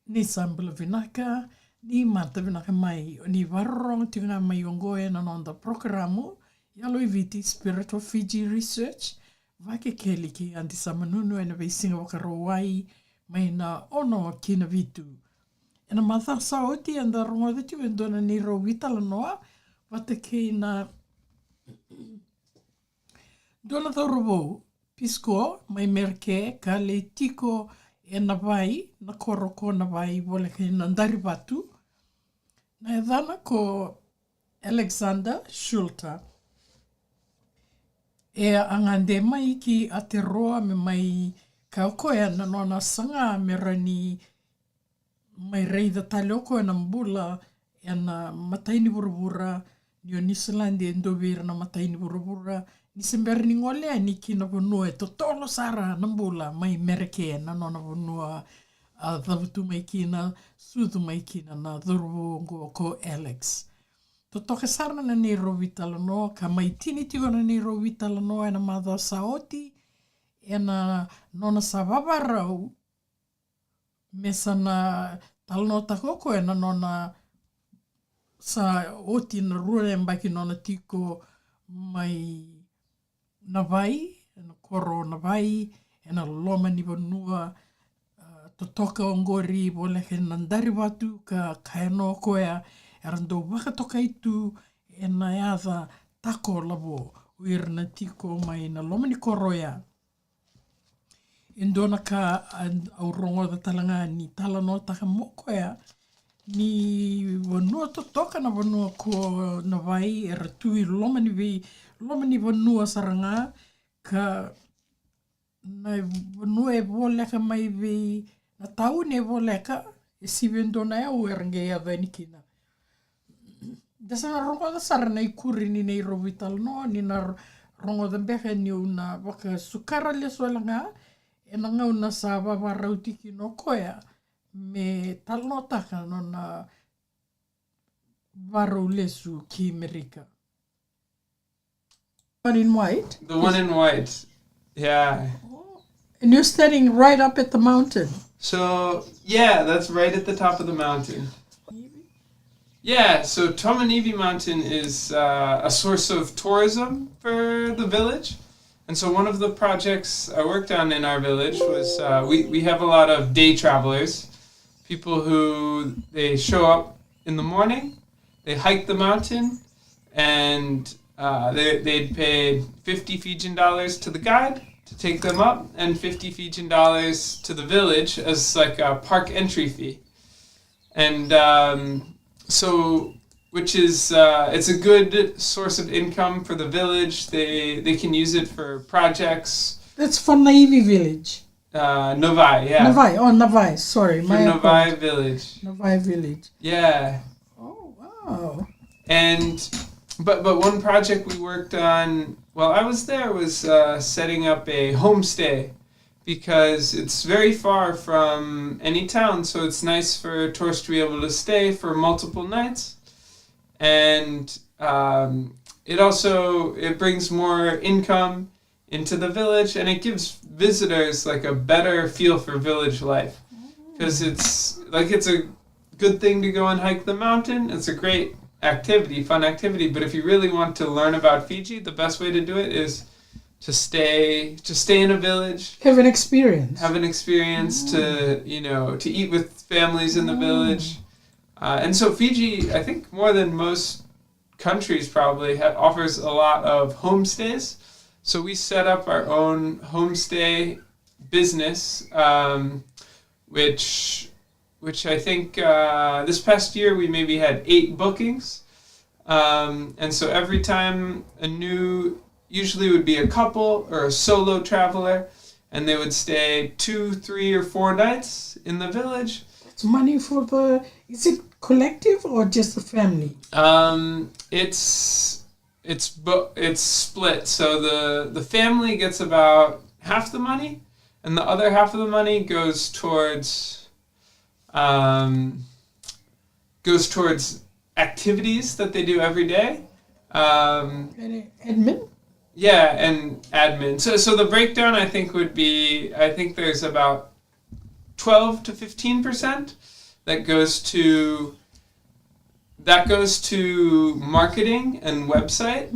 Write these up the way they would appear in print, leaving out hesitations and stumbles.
ni sambula vinaka, ni mata vinaka mai, ni varorong tinga mai ongoe na nonda programo, Yalo-i-Viti Spirit of Fiji Research, vake keli ki anti Samanunu e Navai singa wakaroa ai mai na ono kina vitu. E na matha saoti and the rongo vitu e dona ni ro Talanoa, wate ki na dona taurovo Peace-Corp mai merke ka le tiko e Navai, na Koro ko Navai vole ki na Ndaribatu. Na e dhana ko Alexander Shulter. E angande mai ki Aotearoa me mai ka okoe na nona sanga me rani mai reida taloko e na mbula e na mataini burubura ni o Nisilandi e ndovira na mataini burubura ni semberi ni ngolea ni ki na vonua e totolo sara na mbula mai mereke na nona vonua a dhavutu mai ki na suthu mai ki na dhuruvu ko Alex. Totoke sara na ni rovi Talanoa, ka mai tini tigo na ni rovi Talanoa e na madha saoti, e na nona sa vavarau, me sa na Talanoa takoko e na nona sa oti na rua e mbaki nona tiko mai Navai, e na Koro Navai, e na loma ni vanua, totoka ongori, vole ke na Ndaribatu, ka kaeno koea, e rando wakatoka itu e na eadha tako lavo uira na tiko mai na lomani koroia. Indona ka au rongo da talanga ni Talanoa taka mokoea ni vanua totoka na vanua ko Navai e ratui lomani vanua saranga ka na vanua e voleka mai vi na tauni e voleka e siwe ndona e au e range e avanikina. Dasa na rongo da sara na ikuri ni nei rovi Talanoa, ni na rongo da beka ni una waka sukara le soalanga, e na ngau na sa wawarau tiki no koea, me Talanoa taka no na warau lesu ki Amerika. One in white? The one in white, yeah. Oh. And you're standing right up at the mountain? So, yeah, that's right at the top of the mountain. Yeah, so Tamanini Mountain is a source of tourism for the village. And so one of the projects I worked on in our village was we have a lot of day travelers, people who they show up in the morning, they hike the mountain, and they'd pay 50 Fijian dollars to the guide to take them up, and 50 Fijian dollars to the village as like a park entry fee. And so, which is, it's a good source of income for the village. They can use it for projects. That's for Navai Village. Navai, yeah. Navai, sorry. For Navai Village. Navai Village. Yeah. Oh, wow. And, but one project we worked on while I was there was setting up a homestay, because it's very far from any town, so it's nice for tourists to be able to stay for multiple nights. And it brings more income into the village, and it gives visitors like a better feel for village life. Because it's a good thing to go and hike the mountain. It's a great activity, fun activity, but if you really want to learn about Fiji, the best way to do it is to stay in a village. Have an experience. To eat with families in the village. And so Fiji, I think more than most countries probably, offers a lot of homestays. So we set up our own homestay business, which I think this past year we maybe had 8 bookings. And so every time usually would be a couple or a solo traveler, and they would stay 2, 3, or 4 nights in the village. It's money for is it collective or just the family? It's split. So the family gets about half the money, and the other half of the money goes towards activities that they do every day. And admin? Yeah, and admin. So the breakdown I think would be, there's about 12 to 15% that goes to marketing and website,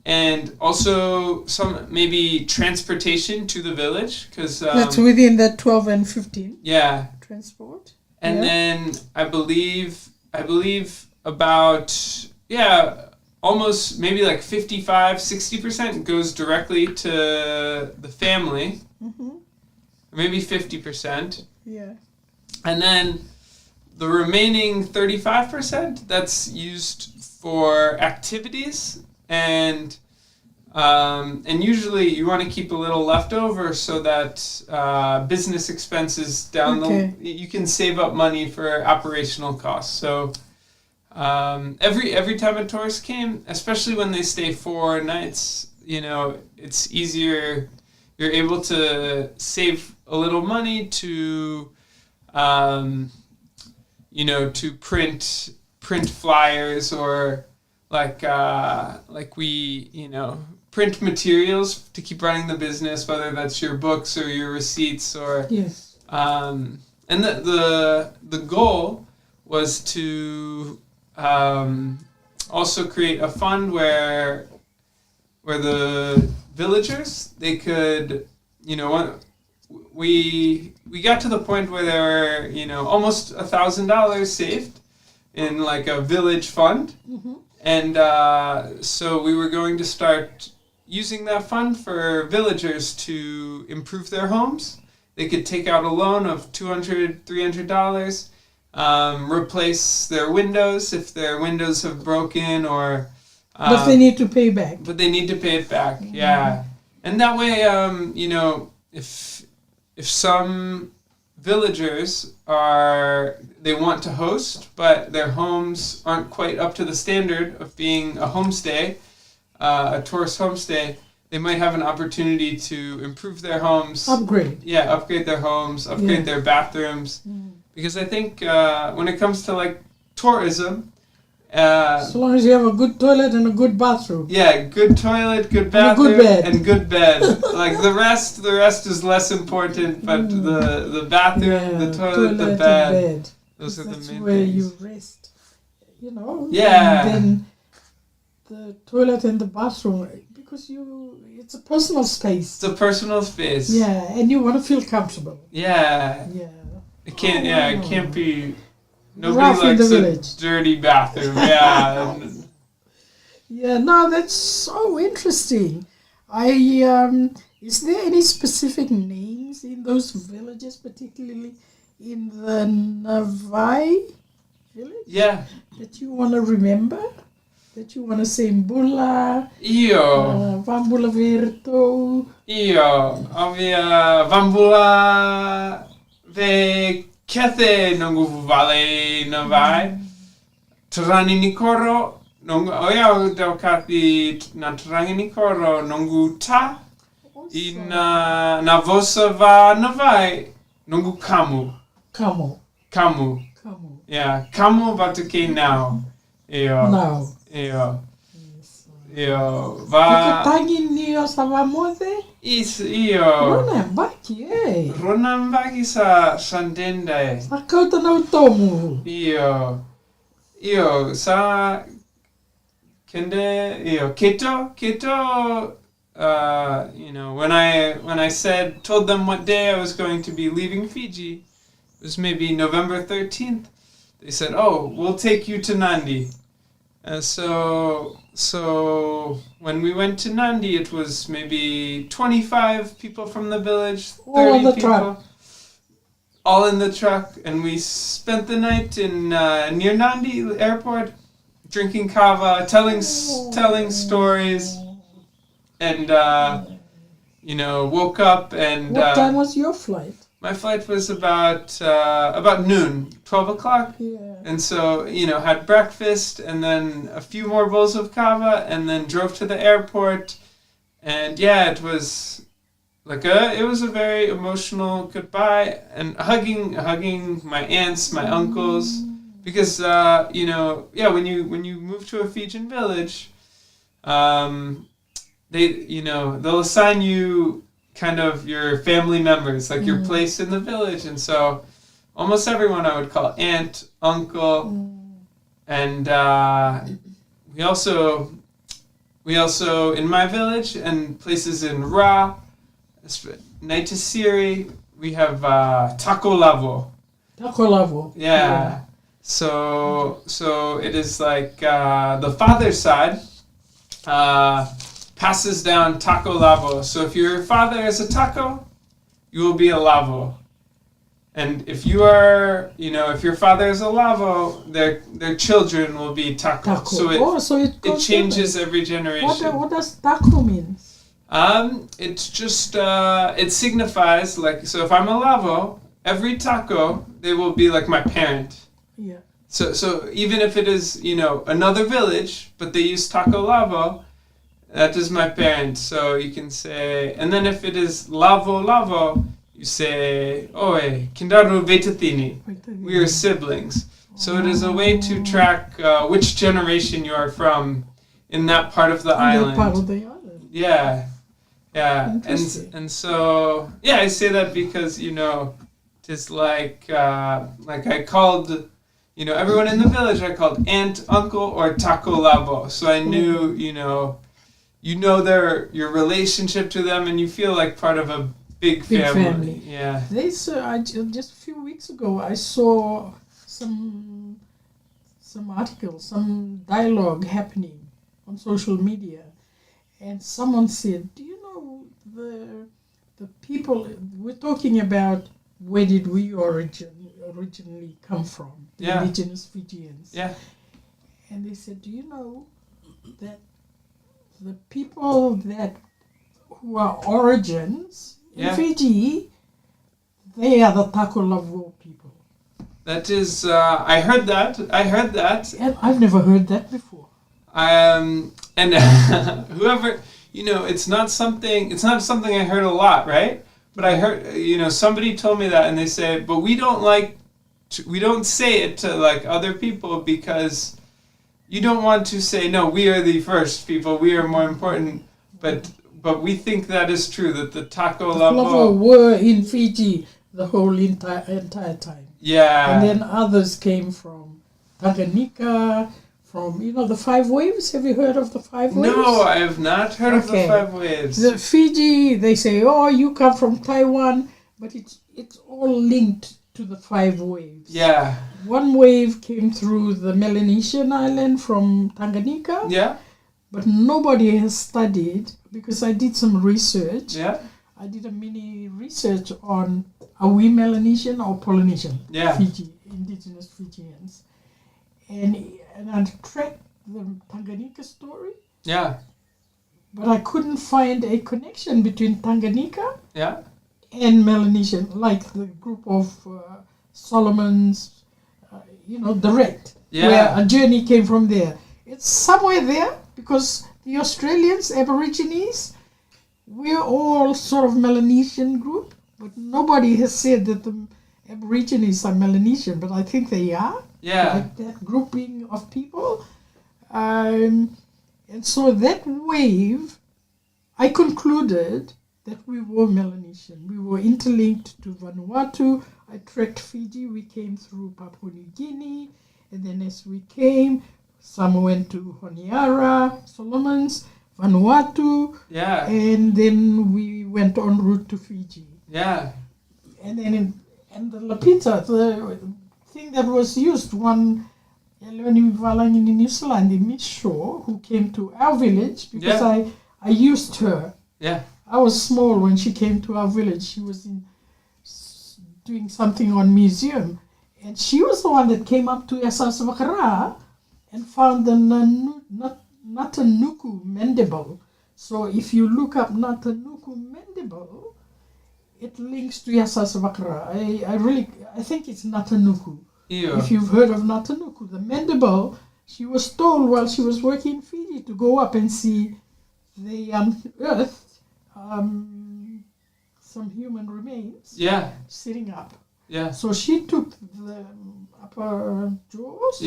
and also some maybe transportation to the village, because that's within that 12 and 15. Yeah. Transport. And then I believe about almost maybe like 55-60% goes directly to the family, maybe 50%. Yeah. And then the remaining 35%, that's used for activities, and usually you want to keep a little left over so that business expenses you can save up money for operational costs. So every time a tourist came, especially when they stay 4 nights, it's easier. You're able to save a little money to to print flyers, or like we print materials to keep running the business, whether that's your books or your receipts, or yes. And the goal was to also create a fund where the villagers, they could, we got to the point where there were, almost $1,000 saved in like a village fund. And so we were going to start using that fund for villagers to improve their homes. They could take out a loan of $200, $300, replace their windows if their windows have broken, or but they need to pay back. But they need to pay it back, yeah. And that way, if some villagers they want to host, but their homes aren't quite up to the standard of being a homestay, a tourist homestay, they might have an opportunity to improve their homes. Upgrade their homes, upgrade their bathrooms. Because I think when it comes to like tourism, so long as you have a good toilet and a good bathroom. Yeah, good toilet, good bathroom, and good bed. Like the rest is less important. But the bathroom, the toilet, the bed, those are the main things. That's where you rest. Yeah. And then the toilet and the bathroom, because it's a personal space. It's a personal space. Yeah, and you want to feel comfortable. Yeah. Yeah. It can't. It can't be. Nobody Rough likes in the a village. dirty bathroom. Yeah. Yeah. No, that's so interesting. Is there any specific names in those villages, particularly in the Navai Village? Yeah. That you want to remember? That you want to say Mbula? Vambula Verto? Vambula Ve Kethe nongu vale Navai. Tarangi Koro nongu dau kati na Tarangi Koro nongu ta. Na vosa va Navai nongu kamu. Yeah, kamu batuke now. Now. Va tangi nio savamose? Rona mbaki sa sandenda. Sakauta na utomu. Sa kende keto when I told them what day I was going to be leaving Fiji, it was maybe November 13th. They said, "Oh, we'll take you to Nandi." And so when we went to Nandi, it was maybe 25 people from the village, 30 people, all in the truck, and we spent the night in near Nandi airport, drinking kava, telling stories, and woke up and. What time was your flight? My flight was about noon, 12 o'clock. Yeah. And so, had breakfast and then a few more bowls of kava and then drove to the airport. And yeah, it was it was a very emotional goodbye, and hugging my aunts, my uncles, because when you move to a Fijian village, they'll assign you kind of your family members, like your place in the village. And so almost everyone I would call aunt, uncle, and we also in my village and places in Ra, Naitasiri, we have Tako Lavo. Tako Lavo. Yeah. So it is like the father's side passes down Tako Lavo. So if your father is a Tako, you will be a Lavo. And if you are, if your father is a Lavo, their children will be Tako. So it changes every generation. What does Tako mean? It's just it signifies like, so if I'm a Lavo, every Tako, they will be like my parent. Yeah. So even if it is, another village, but they use Tako Lavo, that is my parent. So you can say, and then if it is Lavo, you say, Oe, Kindaru Vetatini. We are siblings. So it is a way to track which generation you are from in that part of the island. That part of the island. Yeah. And so, I say that because, it's like I called, everyone in the village I called aunt, uncle, or Tako Lavo. So I knew, your relationship to them, and you feel like part of a big family. Yeah. Just a few weeks ago, I saw some articles, some dialogue happening on social media, and someone said, "Do you know the people we're talking about? Where did we originally come from? The indigenous Fijians." Yeah. And they said, "Do you know that the people who are origins in Fiji, they are the Tako Lavo people." That is, I heard that. And I've never heard that before. And whoever, it's not something I heard a lot, right? But I heard, somebody told me that, and they say, but we don't say it to like other people because you don't want to say, no, we are the first people, we are more important, but we think that is true, that the Tako Lavo were in Fiji the whole entire time. Yeah. And then others came from Tanganyika, from, the 5 waves. Have you heard of the 5 waves? No, I have not heard of the 5 waves. The Fiji, they say, you come from Taiwan, but it's all linked to the 5 waves. Yeah. One wave came through the Melanesian island from Tanganyika. Yeah. But nobody has studied, because I did some research. Yeah. I did a mini research on, are we Melanesian or Polynesian? Yeah. Fiji, indigenous Fijians. And I tracked the Tanganyika story. Yeah. But I couldn't find a connection between Tanganyika and Melanesian, like the group of Solomons, direct, where a journey came from there. It's somewhere there, because the Australians, Aborigines, we're all sort of Melanesian group, but nobody has said that the Aborigines are Melanesian, but I think they are. Yeah. Like that grouping of people. And so that wave, I concluded that we were Melanesian. We were interlinked to Vanuatu. I trekked Fiji. We came through Papua New Guinea. And then as we came, some went to Honiara, Solomons, Vanuatu. Yeah. And then we went en route to Fiji. Yeah. And then and the lapita, the thing that was used, one Yalo-i-Viti in New Zealand, the Miss Shaw, who came to our village, because I used her. Yeah. I was small when she came to our village. She was doing something on museum. And she was the one that came up to Elisapeci and found the Natanuku mandible. So if you look up Natanuku mandible, it links to Elisapeci. I think it's Natanuku. Yeah. If you've heard of Natanuku, the mandible, she was told while she was working in Fiji to go up and see they unearthed some human remains sitting up. Yeah. So she took the upper jaws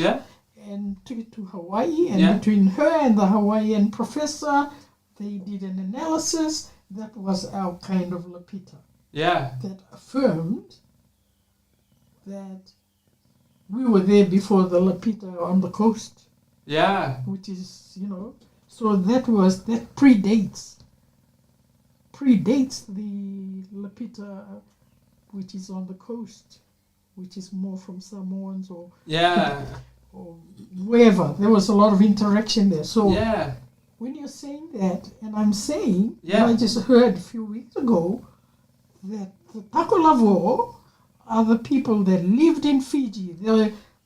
and took it to Hawaii, and between her and the Hawaiian professor, they did an analysis. That was our kind of lapita. Yeah. That affirmed that we were there before the Lapita on the coast. Yeah. Which is, so that predates the Lapita, which is on the coast, which is more from Samoans or wherever. There was a lot of interaction there. So when you're saying that, and I'm saying, I just heard a few weeks ago that the Takolavo are the people that lived in Fiji.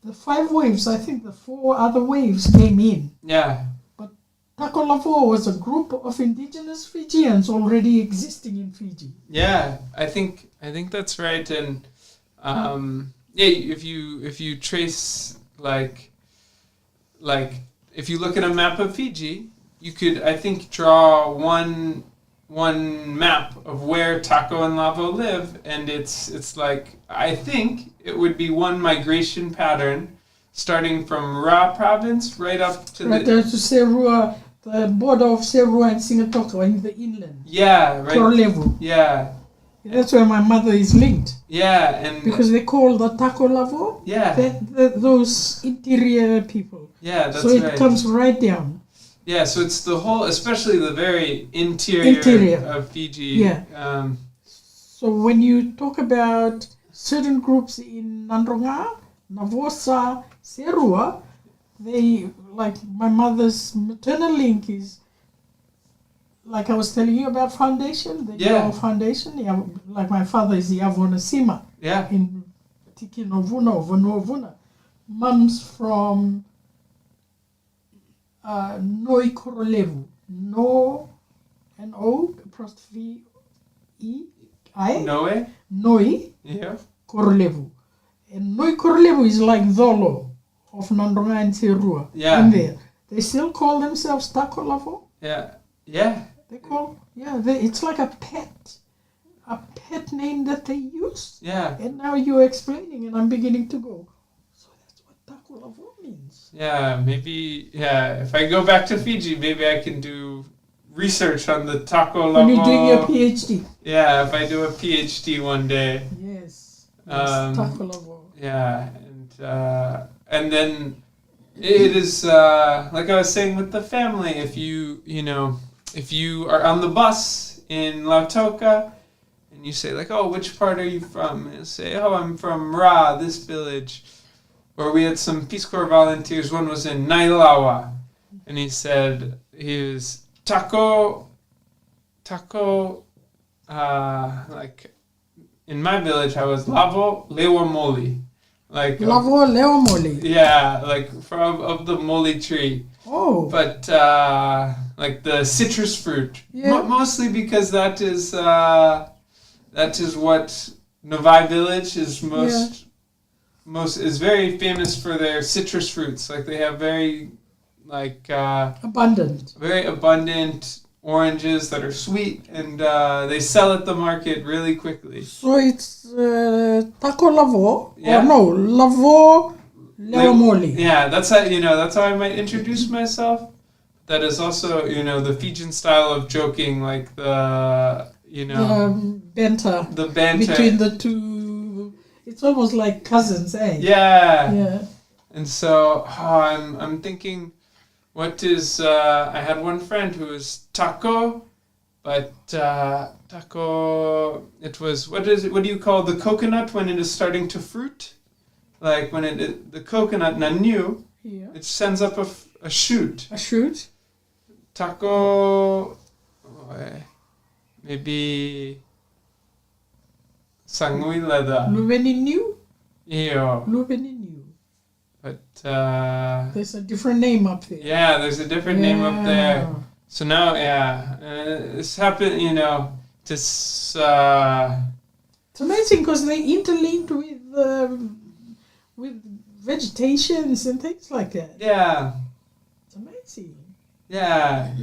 The 5 waves, I think the 4 other waves came in. Yeah. But Takolavo was a group of indigenous Fijians already existing in Fiji. Yeah, I think that's right. And if you trace like if you look at a map of Fiji, you could, I think, draw one map of where Tako and Lavo live, and it's like, I think it would be one migration pattern starting from Ra province right up to to Serua, the border of Serua and Singatoka in the inland. Yeah, right. Koro Levu. Yeah. That's where my mother is linked. Yeah, and because they call the Tako Lavo those interior people. Yeah, that's so it comes right down. Yeah, so it's the whole, especially the very interior of Fiji. Yeah. So when you talk about certain groups in Nandronga, Navosa, Serua, they, like my mother's maternal link is, like I was telling you about foundation, the Yalo Foundation. Yeah, like my father is Yavona Sima. Yeah. In Tikinovuna or Vanuavuna. Mum's from Navai Koro Levu. No, N-O, apostrophe E-I. Noe. Navai Koro Levu. And Navai Koro Levu is like Zolo of Nandronga and Serua. Yeah. In there. They still call themselves Tako Lavo. Yeah. Yeah. They call, it's like a pet name that they use. Yeah. And now you're explaining, and I'm beginning to go, so that's what Tako Lavo means. Yeah, maybe, if I go back to Fiji, maybe I can do research on the Tako Lavo. When you're doing your PhD. Yeah, if I do a PhD one day. Yes, Tako Lavo. Yeah, and then it is, like I was saying with the family, if you are on the bus in Lautoka and you say like, oh, which part are you from? And you say, oh, I'm from Ra, this village. Or we had some Peace-Corp volunteers. One was in Nailawa. And he said he was Tako, like in my village I was Lavo Lewa Moli. Like Lavo Lewa Moli. Yeah, like of the moli tree. Oh. But like the citrus fruit, mostly because that is what Navai Village is most is very famous for their citrus fruits. Like they have very very abundant oranges that are sweet, and they sell at the market really quickly. So it's Tako Lavo. Yeah. Or no, Lavo Lewa Moli. Yeah, that's how I might introduce myself. That is also, the Fijian style of joking, like the banter. The banter. Between the two. It's almost like cousins, eh? Yeah. Yeah. And so, I'm thinking, what is, I had one friend who was Tako, but Tako, it was, what do you call the coconut when it is starting to fruit? Like when the coconut, Nanu, it sends up a shoot. A shoot? Tako, maybe Sangui Leda. Luveninu? Yeah. Luveninu. But there's a different name up there. Yeah, there's a different name up there. So now, it's happened, it's amazing because they interlinked with vegetations and things like that. Yeah. It's amazing. Yeah.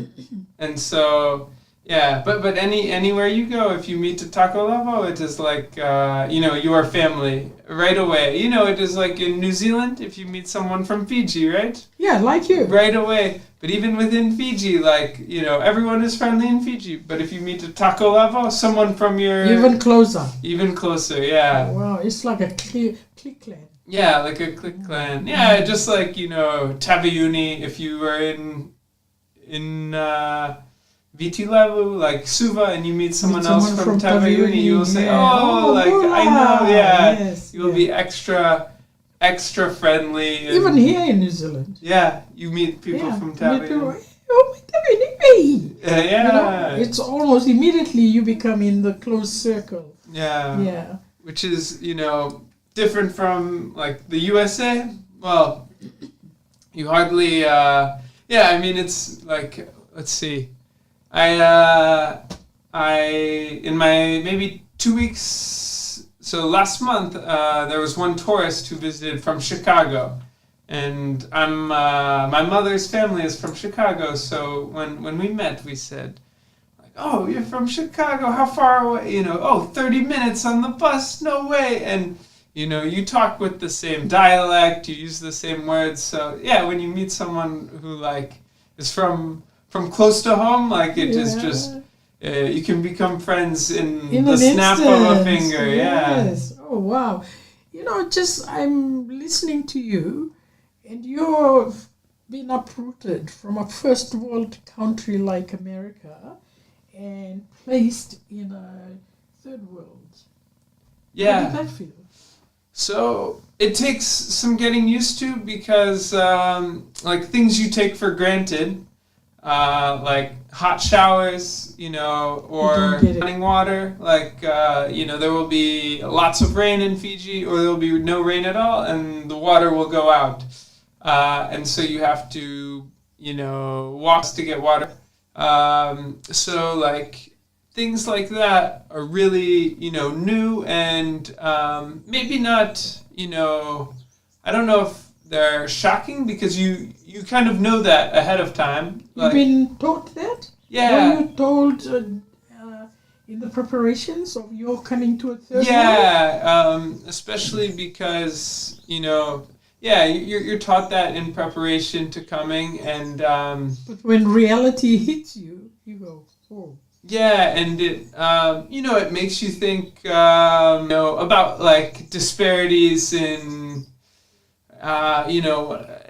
And so, Yeah, but anywhere you go, if you meet a Taco Levo, it is like your family right away. It is like in New Zealand, if you meet someone from Fiji, right? Yeah, like you. Right away. But even within Fiji, like, everyone is friendly in Fiji. But if you meet a Taco Levo, someone from your... Even closer. Even closer, yeah. Oh, wow, it's like a click clan. Yeah, like a click clan. Yeah, just like, Tabayuni, if you were in Viti Levu, like Suva, and you meet someone else from Tabayuni, you will say, yeah. I know, yeah. Yes, you will be extra friendly. And, even here in New Zealand. Yeah, you meet people from Tabayuni. Yeah. It's almost immediately you become in the close circle. Yeah. Yeah. Which is, different from, like, the USA. Well, you hardly, it's like, let's see. I in my maybe 2 weeks, so last month, there was one tourist who visited from Chicago, and my mother's family is from Chicago, so when we met, we said, like, oh, you're from Chicago, how far away? 30 minutes on the bus, no way. And you talk with the same dialect, you use the same words, so yeah, when you meet someone who like is from close to home, like it is just, you can become friends in the snap of a finger. Yes. Yeah. Oh, wow. I'm listening to you, and you've been uprooted from a first world country like America and placed in a third world. Yeah. How did that feel? So it takes some getting used to because, like, things you take for granted, like hot showers, or running water. Like, there will be lots of rain in Fiji, or there will be no rain at all, and the water will go out. And so you have to, walk to get water. So, like, things like that are really, new and maybe not, I don't know if they're shocking because you kind of know that ahead of time. You've been taught that? Yeah. Were you told in the preparations of your coming to a third world? Yeah, especially because, you're taught that in preparation to coming, and... but when reality hits you, you go, oh. Yeah, and it, it makes you think, about, like, disparities in...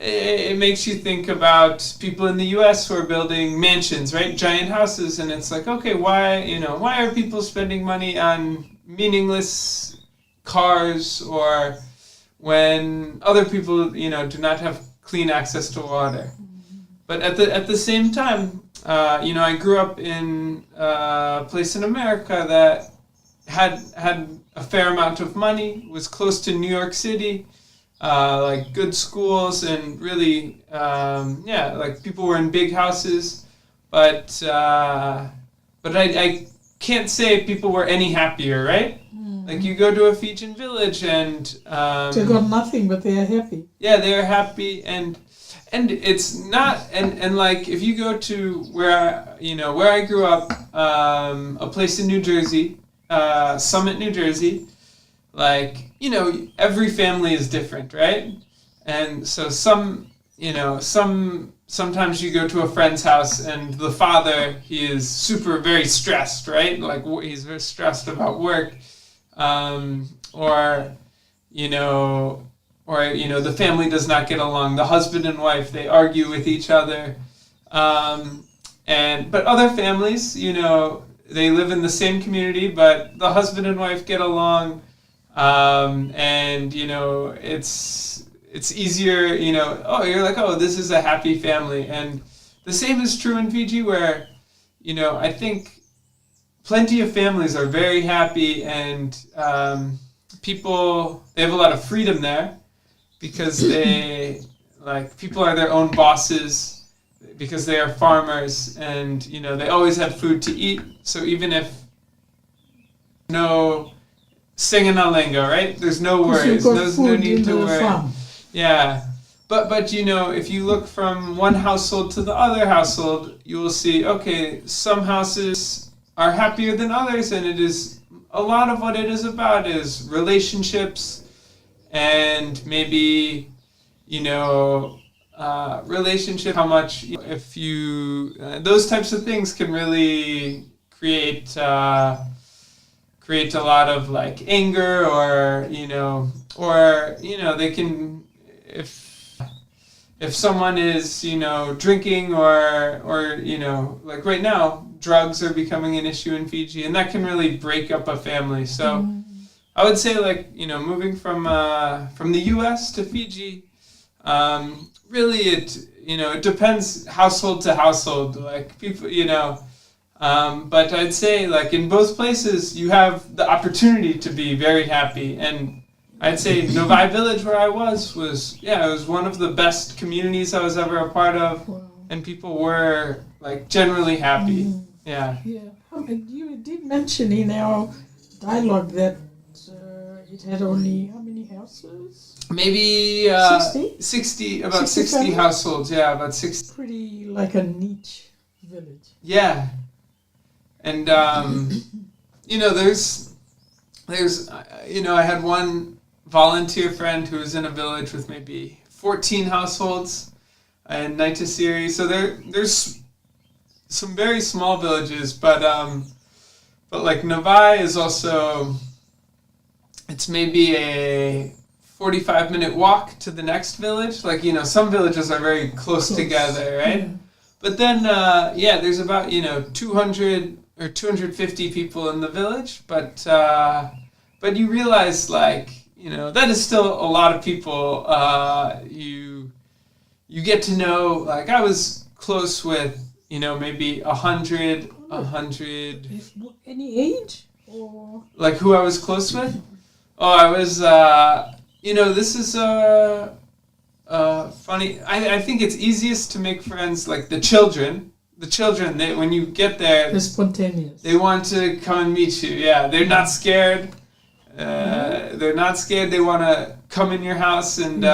it makes you think about people in the U.S. who are building mansions, right? Giant houses, and it's like, okay, why are people spending money on meaningless cars, or when other people, do not have clean access to water? But at the same time, I grew up in a place in America that had a fair amount of money, was close to New York City. Like good schools and really, like people were in big houses, but I can't say people were any happier, right? Like you go to a Fijian village and they got nothing, but they are happy. Yeah, they are happy, and it's not, and like if you go to where I grew up, a place in New Jersey, Summit, New Jersey. Like, every family is different, right? And so sometimes you go to a friend's house and the father, he is very stressed, right? Like he's very stressed about work. Or the family does not get along. The husband and wife, they argue with each other. But other families, they live in the same community, but the husband and wife get along. And it's easier, you're like, oh, this is a happy family. And the same is true in Fiji where, I think plenty of families are very happy, and people, they have a lot of freedom there because people are their own bosses because they are farmers, and, they always have food to eat. So even if singing a lingo, right? There's no worries. There's no need to worry. Farm. Yeah. But you know, if you look from one household to the other household, you will see, okay, some houses are happier than others, and it is a lot of what it is about is relationships, and maybe, you know, relationship, how much, if you, those types of things can really create a lot of like anger, or they can, if someone is, you know, drinking or you know, like right now, drugs are becoming an issue in Fiji, and that can really break up a family. So I would say, like, you know, moving from the US to Fiji, really it depends household to household, like people, you know, but I'd say, like, in both places you have the opportunity to be very happy. And I'd say Navai Village, where I was it was one of the best communities I was ever a part of. Wow. And people were, like, generally happy. Yeah. You did mention in our dialogue that it had only how many houses? Maybe 60 about 60 households. Yeah, about 60. Pretty like a niche village. Yeah. And you know, there's you know, I had one volunteer friend who was in a village with maybe 14 households in Naitasiri. So there's some very small villages, but like Navai is also, it's maybe a 45-minute walk to the next village. Like, you know, some villages are very close together, right? Yeah. But then there's about, you know, 200 or 250 people in the village, but you realize, like, you know, that is still a lot of people. You get to know, like, I was close with, you know, maybe 100. Any age? Or like who I was close with? Oh, I was, you know, this is funny. I think it's easiest to make friends, like the children. The children, when you get there, they're spontaneous. They want to come and meet you. Yeah, they're not scared. They're not scared. They want to come in your house, and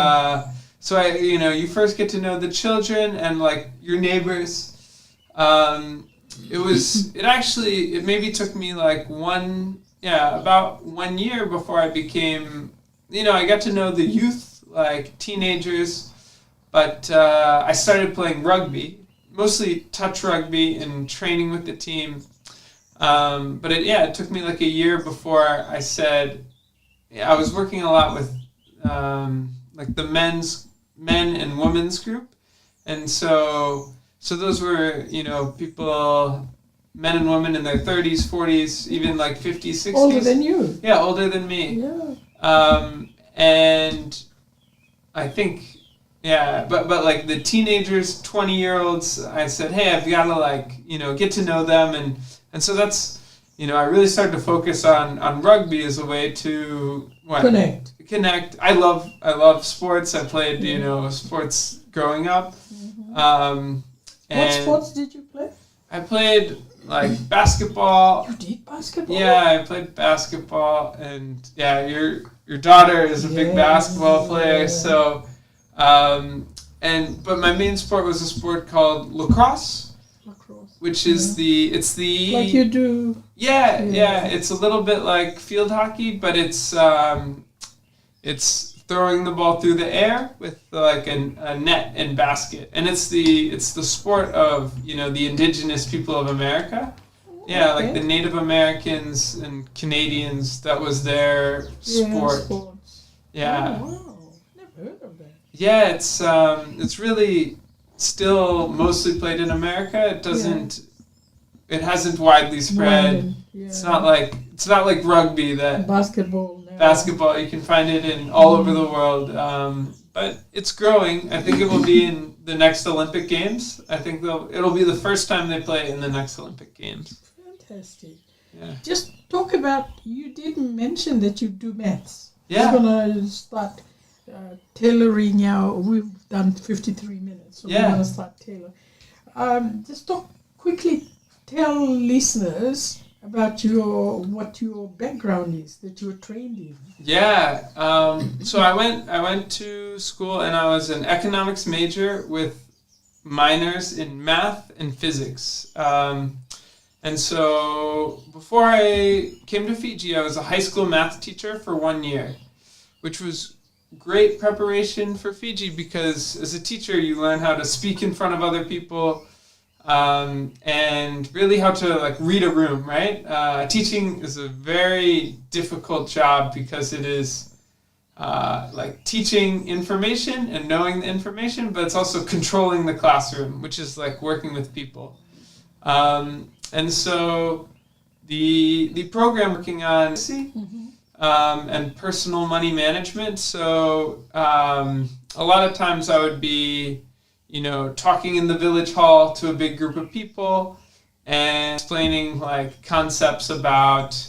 so you first get to know the children and, like, your neighbors. It maybe took me like about 1 year before I became, you know, I got to know the youth, like teenagers, but I started playing rugby, mostly touch rugby and training with the team. But it took me like a year before I said, I was working a lot with like the men and women's group, and so those were, you know, people, men and women in their 30s, 40s, even like 50s, 60s. Older than you. Yeah, older than me. Yeah. And I think, but like the teenagers, 20-year-olds, I said, hey, I've got to, like, you know, get to know them. And so that's, you know, I really started to focus on rugby as a way to connect. I love sports. I played, you know, sports growing up. What sports did you play? I played, like, basketball. You did basketball? Yeah, I played basketball, and your daughter is a big basketball player, so but my main sport was a sport called lacrosse, which is it's like you do. Yeah, it's a little bit like field hockey, but it's throwing the ball through the air with, like, a net and basket, and it's the sport of, you know, the indigenous people of America. Yeah, like the Native Americans and Canadians, that was their sport. Sports. Yeah. Oh, wow. Never heard of that. Yeah, it's really still mostly played in America. It hasn't widely spread. It's not like rugby, that basketball, you can find it in all over the world. But it's growing. I think it will be in the next Olympic Games. I think it'll be the first time they play in the next Olympic Games. Fantastic. Yeah. Just talk about, you didn't mention that you do maths. Yeah. We're going to start tailoring now. We've done 53 minutes, so we're going to start tailoring. Just quickly tell listeners about what your background is that you were trained in. Yeah. So I went to school and I was an economics major with minors in math and physics. And so before I came to Fiji, I was a high school math teacher for 1 year, which was great preparation for Fiji because as a teacher, you learn how to speak in front of other people, and really how to like read a room, right? Teaching is a very difficult job because it is like teaching information and knowing the information, but it's also controlling the classroom, which is like working with people. And so the program working on and personal money management. So a lot of times I would be, talking in the village hall to a big group of people and explaining like concepts about,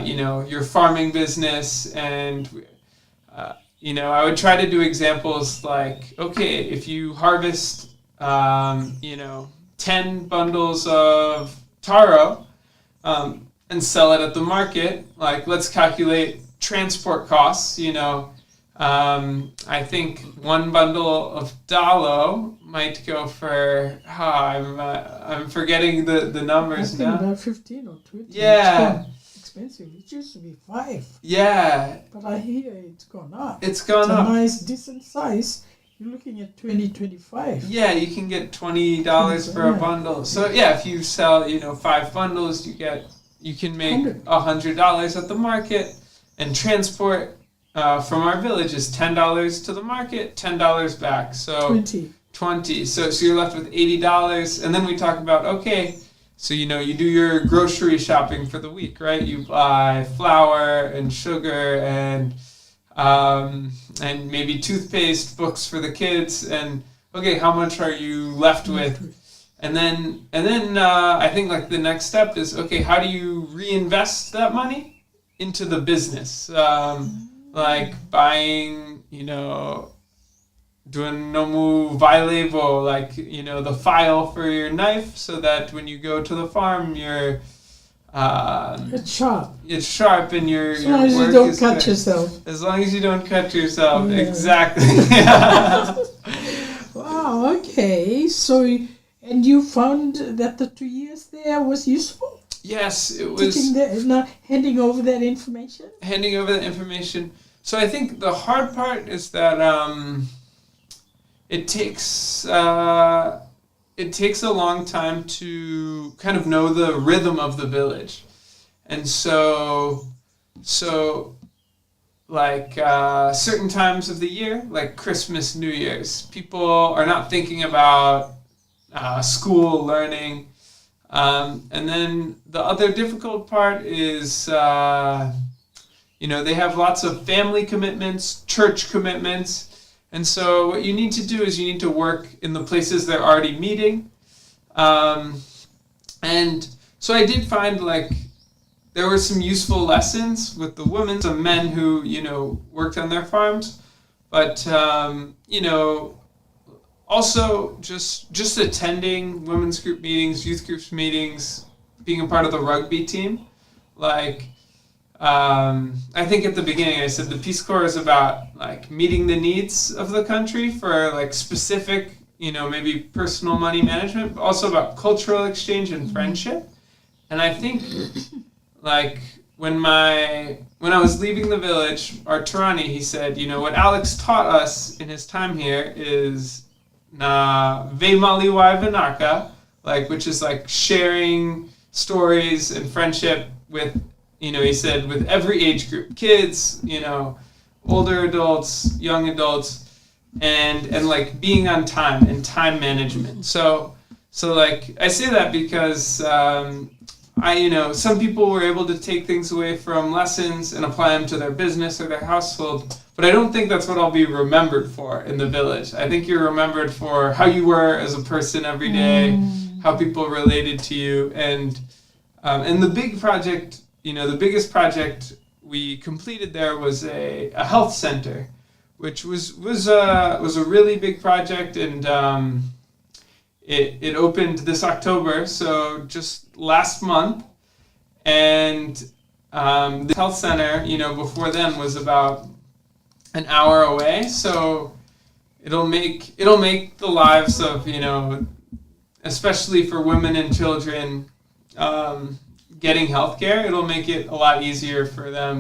your farming business. And, I would try to do examples like, okay, if you harvest, 10 bundles of taro and sell it at the market, like let's calculate transport costs, I think one bundle of dalo might go for, I'm forgetting the numbers now. About 15 or 20. Yeah. It's expensive. It used to be 5. Yeah. But I hear it's gone up. It's gone up. A nice, decent size. You're looking at 20, 25. Yeah, you can get $20 for a bundle. So yeah, if you sell, 5 bundles, you can make $100 at the market, and transport from our village is $10 to the market, $10 back. So 20. So you're left with $80, and then we talk about, okay, so you do your grocery shopping for the week, right? You buy flour and sugar and maybe toothpaste, books for the kids, and okay, how much are you left with? And then I think like the next step is, okay, how do you reinvest that money into the business? Like buying, doing nomu Viti Levu, like, the file for your knife, so that when you go to the farm, you're it's sharp. It's sharp, and your as long as you don't cut yourself. As long as you don't cut yourself, yeah. Exactly. Wow. Okay. So, and you found that the 2 years there was useful. Yes, it was. Handing over that information. Handing over that information. So I think the hard part is that it takes a long time to kind of know the rhythm of the village. And so like certain times of the year, like Christmas, New Year's, people are not thinking about school, learning. And then the other difficult part is, they have lots of family commitments, church commitments. And so what you need to do is you need to work in the places they're already meeting. And so I did find like there were some useful lessons with the women, some men who, worked on their farms. But, also just attending women's group meetings, youth groups meetings, being a part of the rugby team. Like, I think at the beginning I said the Peace-Corp is about like meeting the needs of the country for like specific, maybe personal money management, but also about cultural exchange and friendship. And I think like when I was leaving the village, our Tarani, he said, what Alex taught us in his time here is na Veimaliwai Vinaka, like, which is like sharing stories and friendship with, he said, with every age group, kids, older adults, young adults, and like being on time and time management. So like I say that because some people were able to take things away from lessons and apply them to their business or their household, but I don't think that's what I'll be remembered for in the village. I think you're remembered for how you were as a person every day, how people related to you, and the big project. The biggest project we completed there was a health center, which was a really big project, and it opened this October, so just last month, and the health center, before then was about an hour away. So it'll make the lives of, especially for women and children, getting healthcare, it'll make it a lot easier for them.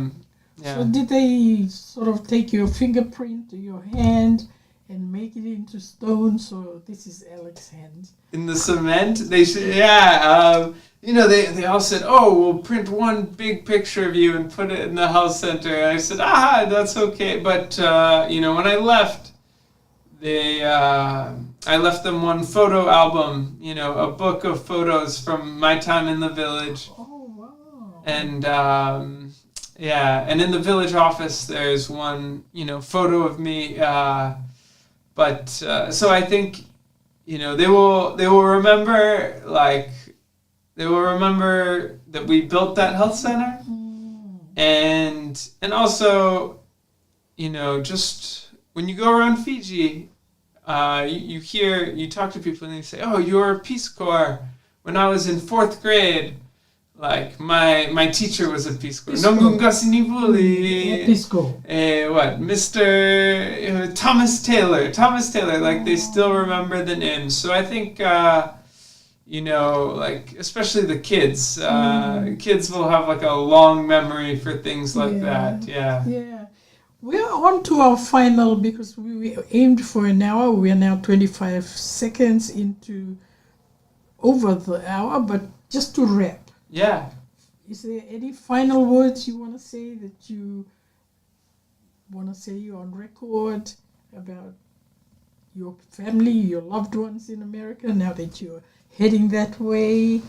Yeah. So did they sort of take your fingerprint, your hand, and make it into stone? So this is Alex's hand. In the cement, they should. Yeah. They all said, "Oh, we'll print one big picture of you and put it in the health center." And I said, that's okay. But when I left, I left them one photo album, a book of photos from my time in the village. Oh, wow. And and in the village office, there's one, photo of me. So I think, they will remember, they will remember that we built that health center. And also, just when you go around Fiji, you talk to people and they say, "Oh, you're a Peace-Corp." When I was in 4th grade, my teacher was a Peace-Corp. Peace-Corp. What? Mr. Thomas Taylor. They still remember the names. So I think, especially the kids. Kids will have a long memory for things like that. Yeah. Yeah. We're on to our final, because we aimed for an hour. We are now 25 seconds over the hour, but just to wrap. Yeah. Is there any final words you want to say that you want to say on record about your family, your loved ones in America, now that you're heading that way,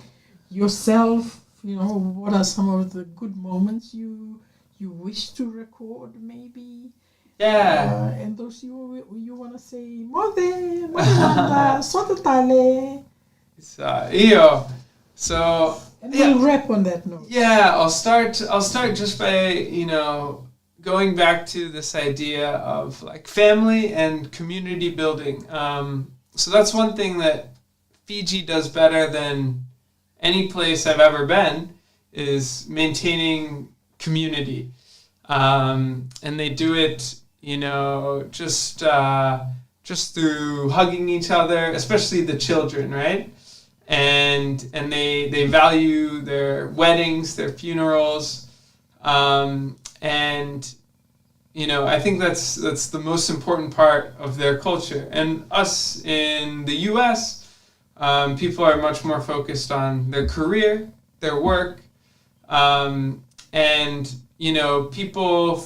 yourself? What are some of the good moments you wish to record, maybe? Yeah. And those you want to say, Mother, Sototale. So. And we'll wrap on that note. Yeah, I'll start just by, going back to this idea of family and community building. So that's one thing that Fiji does better than any place I've ever been, is maintaining community. And they do it, just through hugging each other, especially the children, right? And they value their weddings, their funerals, and I think that's the most important part of their culture. And us in the U.S., people are much more focused on their career, their work, and people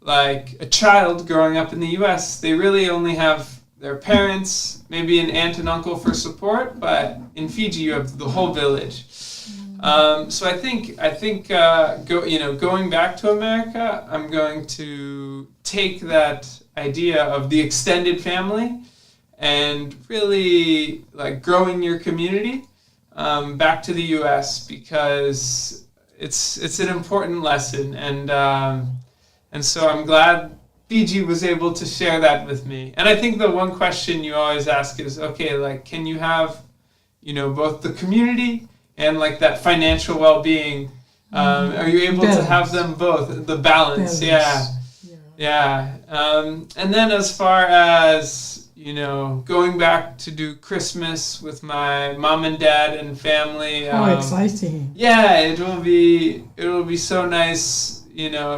like a child growing up in the U.S., they really only have their parents, maybe an aunt and uncle for support, but in Fiji you have the whole village. So I think going back to America, I'm going to take that idea of the extended family and really growing your community back to the U.S. because it's an important lesson, and so I'm glad Fiji was able to share that with me. And I think the one question you always ask is, okay, can you have, both the community and that financial well-being? Are you able to have them both? The balance. Yeah. And then as far as, going back to do Christmas with my mom and dad and family. Exciting. Yeah, it will be so nice,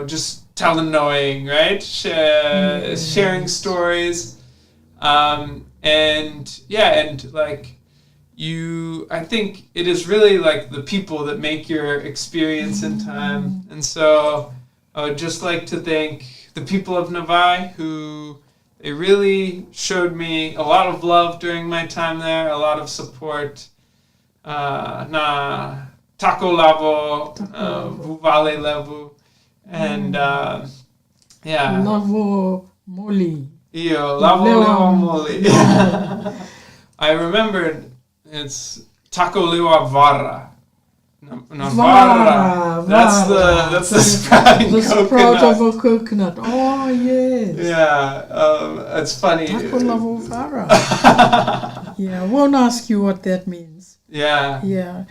just Talanoing, right? Sharing stories. I think it is really the people that make your experience in time. And so I would just like to thank the people of Navai who they really showed me a lot of love during my time there, a lot of support. Na tako lavo, Viti Levu. And Lavo moli. Lavo moli. I remembered it's tako liwa vara. Vara. That's the sprouting the coconut. sprout of a coconut. Oh yes. Yeah, it's funny. Tako lavo vara. Yeah, I won't ask you what that means. Yeah. Yeah.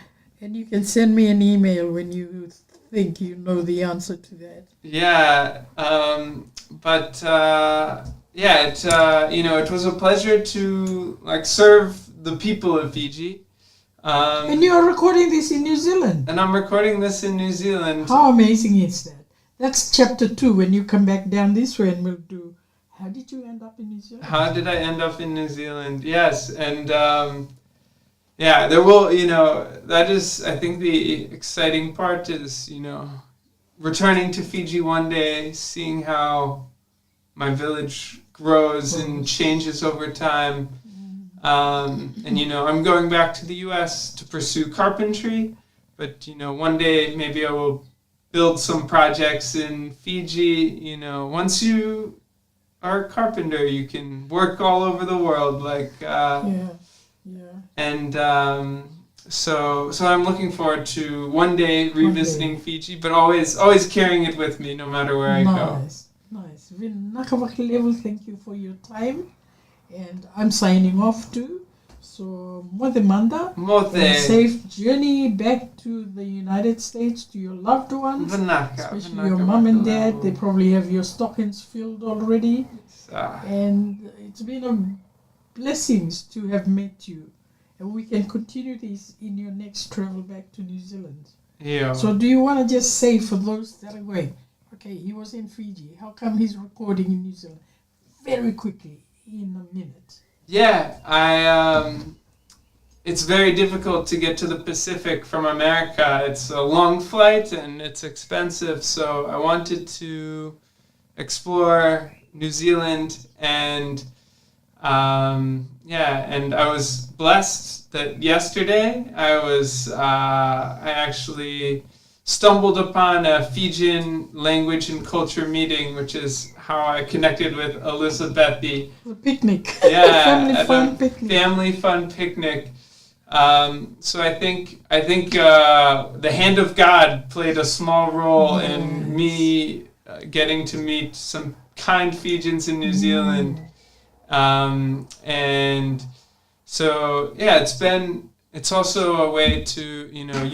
And you can send me an email when you think you know the answer to that. Yeah, it was a pleasure to serve the people of Fiji. And you are recording this in New Zealand. And I'm recording this in New Zealand. How amazing is that? That's chapter 2 when you come back down this way, and we'll do. How did you end up in New Zealand? How did I end up in New Zealand? Yes, and there will, that is, I think the exciting part is, returning to Fiji one day, seeing how my village grows and changes over time. I'm going back to the U.S. to pursue carpentry, but, one day maybe I will build some projects in Fiji. Once you are a carpenter, you can work all over the world, And so I'm looking forward to one day revisiting Fiji, but always carrying it with me no matter where I go. Nice. Navai Levu, thank you for your time. And I'm signing off too. So, mote manda. Mote. And safe journey back to the United States to your loved ones. Especially your mom and dad. They probably have your stockings filled already. And it's been a blessing to have met you. And we can continue this in your next travel back to New Zealand. Yeah. So do you want to just say for those that are going, okay, he was in Fiji. How come he's recording in New Zealand? Very quickly, in a minute. Yeah, it's very difficult to get to the Pacific from America. It's a long flight and it's expensive. So I wanted to explore New Zealand and and I was blessed that yesterday I actually stumbled upon a Fijian language and culture meeting, which is how I connected with Elisapeci. A picnic. Yeah, family fun picnic. So I think the hand of God played a small role in me getting to meet some kind Fijians in New Zealand. And so, it's also a way to,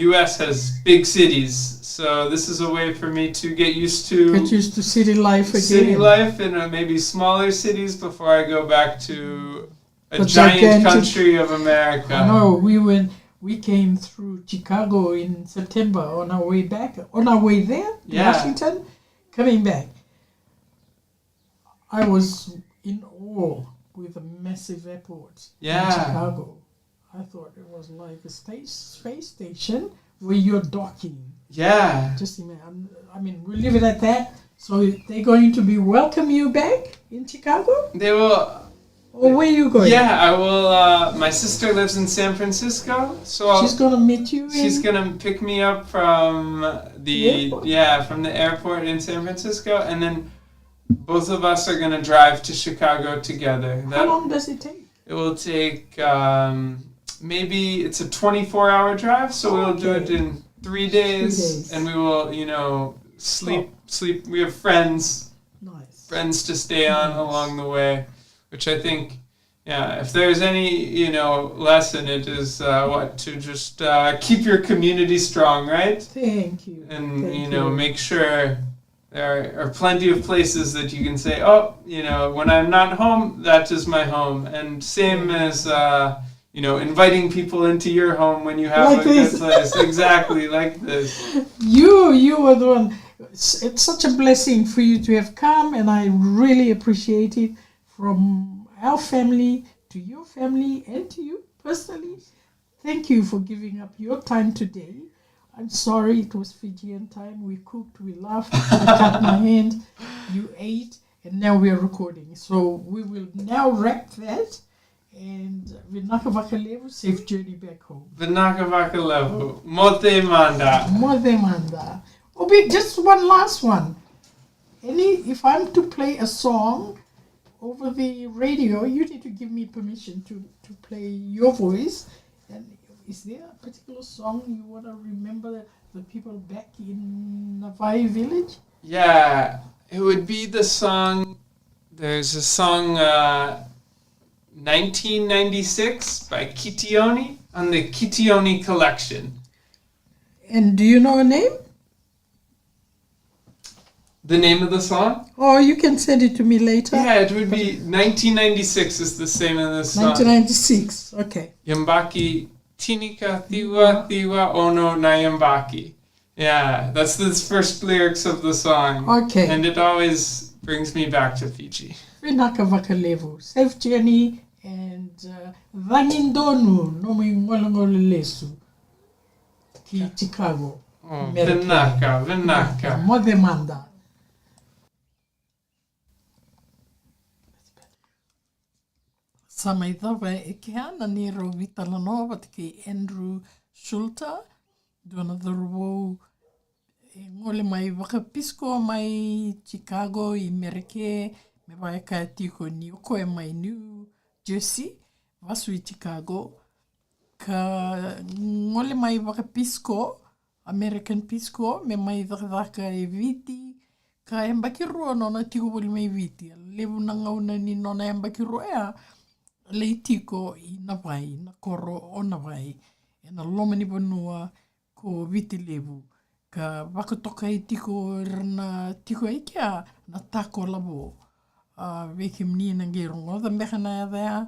U.S. has big cities. So this is a way for me to get used to city life again. City life in maybe smaller cities before I go back to a giant country of America. No, we came through Chicago in September on our way back, on our way there to Washington, coming back. I was in awe with the massive airport in Chicago. I thought it was like a space station where you're docking. Yeah. Just imagine. I mean, we'll leave it at that. So they're going to welcome you back in Chicago? They will. Or where are you going? Yeah, I will. My sister lives in San Francisco, so she's gonna meet you. She's gonna pick me up from the airport in San Francisco, and then both of us are gonna drive to Chicago together. How long does it take? It will take maybe it's a 24-hour drive, so we'll do it in 3 days, and we will, sleep. We have friends to stay on along the way, which I think, if there's any, lesson, it is to just keep your community strong, right? Thank you. And, make sure there are plenty of places that you can say, when I'm not home, that is my home. And same as, inviting people into your home when you have a good place. Exactly, like this. You are the one. It's such a blessing for you to have come, and I really appreciate it. From our family to your family and to you personally, thank you for giving up your time today. I'm sorry it was Fijian time. We cooked, we laughed, I cut my hand, you ate, and now we are recording. So we will now wrap that, and vaka Levu, safe journey back home. Vaka Levu, mote manda. Mote manda. Just one last one. If I'm to play a song over the radio, you need to give me permission to play your voice. And is there a particular song you want to remember the people back in Navai Village? Yeah, it would be the song. There's a song 1996 by Kitione on the Kitione collection. And do you know a name? The name of the song? Oh, you can send it to me later. Yeah, it would be 1996 is the same in this song. 1996, okay. Yambaki Tinika Tiwa Tiwa Ono na Yambaki. Yeah, that's the first lyrics of the song. Okay. And it always brings me back to Fiji. Vinaka vaka Levu. Safe journey and Vanindonu no me ngolongole lesu. Ki Chicago. Oh, Vinaka. Mo demanda. Sa mai tawa e ke ana ni ro Talanoa wat ki Andrew Shulter. Duana dhorwou e ngole mai waka Peace-Corp mai Chicago I Merike me vai ka tiko ni oko e mai New Jersey wasu I Chicago ka ngole mai waka Peace-Corp American Peace-Corp me mai waka e Viti ka e mbakirua nona tiko wali mai Viti levu na ngauna ni nona e mbakirua ea le tiko I Navai Koro o Navai e na lomani vanua ko Viti Levu. Ka wakatoka I tiko rana tiko I kia na tako labo. Weke mni na ngerongo. The mekana there.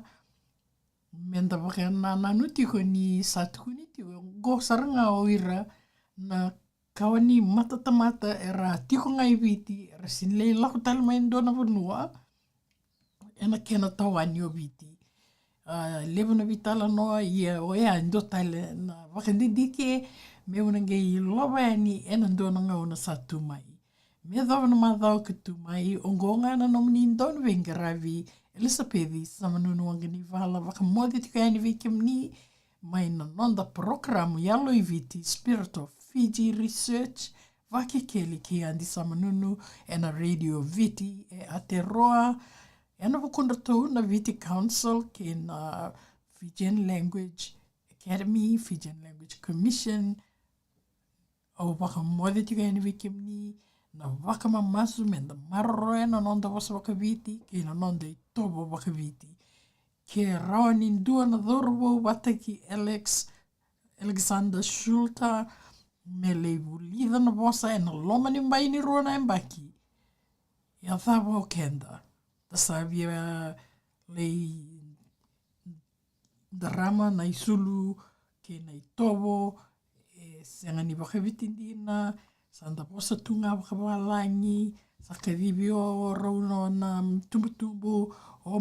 Menda waka na nanu tiko ni satukuni tiko. Go saranga o ira na kawani matatamata era tiko ngai Viti. Era sinlei lako talma indona vanua. E na kena tawani o Viti. Levu na Talanoa ia o ea indo tale na wakandidike me unange I lowa ni e nandona ngauna sa tumai. Me dhawana madhao ka tumai o ngonga na nomini indona vengaravi Elisapeci Samanunu angani vala wakamodi tika yani vikimni mai na nonda programu Yalo-i-Viti Spirit of Fiji Research vakekeli ki andi Samanunu e na Radio Viti e Aotearoa e na wakunda tau na Viti Council ki na Fijian Language Academy, Fijian Language Commission o wakamodi tika yani vikimni na wakamamasu me na maroro e na nonda wasa vaka-Viti ki na nonda I tobo vaka-Viti. Ke rawan indua na dhorwo wata ki Alexander Shulter me leivu lida na wasa e na loma ni mbai ni rua na embaki. Ia thawa o kenda. Tasavia lei drama na isulu ke na itobo e senga ni vaka-Viti dina sanda posa tunga wakawalangi sa kadibio rauno na tumbu-tumbu o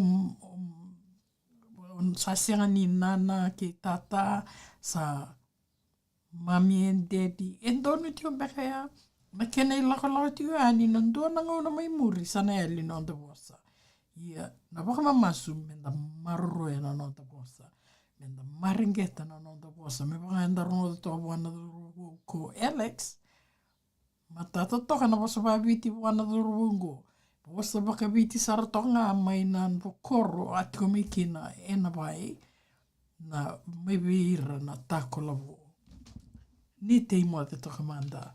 sa senga ni nana ke tata sa mami and daddy endonu tio beka ya na kena I lako tio ani nandua na ngauna mai muri sana eli nonda bosa ia na wakamamasu me na maroro e na nonda bosa me na maringeta na nonda bosa me waka enda rongo to wana ko Alex matata toka na wasa vaka-Viti wana dhurungo wasa vaka-Viti saratonga mai na Navai Koro atiko mikina e Navai na mewira na tako lavo ni te imo te toka manda